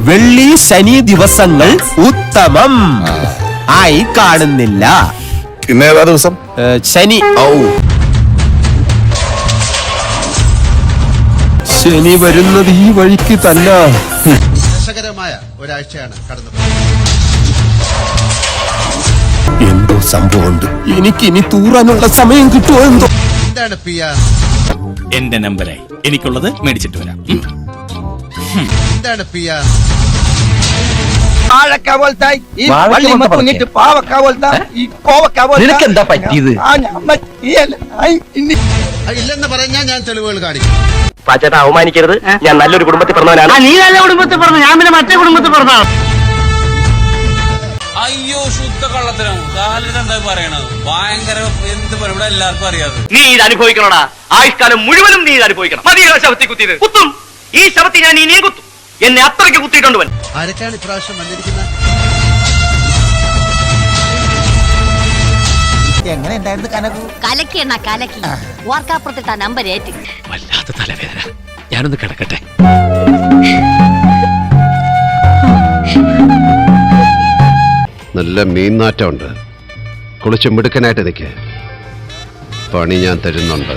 വെള്ളി ശനി ദിവസങ്ങൾ ഉത്തമം ആയി കാണുന്നില്ല. ഇന്നേതാ ദിവസം? ശനി. ശനി വരുന്നത് ഈ വഴിക്ക് തന്നെ. രസകരമായ ഒരാഴ്ചയാണ് കടന്നു. എന്തോ സംഭവമുണ്ട്. എനിക്കിനി തൂറാനുള്ള സമയം കിട്ടുമോ എന്തോ. എന്താണ് പിയ? എന്റെ നമ്പരായി എനിക്കുള്ളത് മേടിച്ചിട്ട് വരാം. എന്താണ് പിയ? നിനക്കെന്താ പറ്റിയത്? ഇല്ലെന്ന് പറഞ്ഞാൽ ഞാൻ തെളിവുകൾ കാണിക്കും. പാച്ചേട്ടാ അവമാനിക്കരുത്. ഞാൻ നല്ലൊരു കുടുംബത്തിൽ പറഞ്ഞവനാണ്. നീ നല്ല കുടുംബത്തിൽ പറഞ്ഞു, ഞാൻ പിന്നെ മറ്റേ കുടുംബത്തിൽ പറഞ്ഞാണ്. അയ്യോ ശുദ്ധ കള്ളത്തരം. എന്താ പറയണത്? ഭയങ്കര എന്ത് പറയും, ഇവിടെ എല്ലാവർക്കും അറിയാതെ. നീ ഇത് അനുഭവിക്കണോടാ. ആയുഷ്കാലം മുഴുവനും നീ ഇത് അനുഭവിക്കണം. മതിയോ ശവത്തി കുത്തിയത്? കുത്തും. ഈ ശവത്തി ഞാൻ ഇനിയും കുത്തും. എന്നെ അത്രയ്ക്ക് കുത്തിയിട്ടുണ്ട്. ആരൊക്കെയാണ് ഇപ്രാവശ്യം വന്നിരിക്കുന്നത്? എങ്ങനെ ഉണ്ടായിരുന്നു കനകു? കലക്കി എണ്ണ കലക്കി. ഓർക്കാപ്പുറത്തിട്ട നമ്പർ ഏറ്റ്. വല്ലാത്ത തലവേദന. ഞാനൊന്ന് കിടക്കട്ടെ. നല്ല മീൻനാറ്റമുണ്ട്. കുളിച്ച് മിടുക്കനായിട്ട് നിൽക്ക്. പണി ഞാൻ തരുന്നുണ്ട്.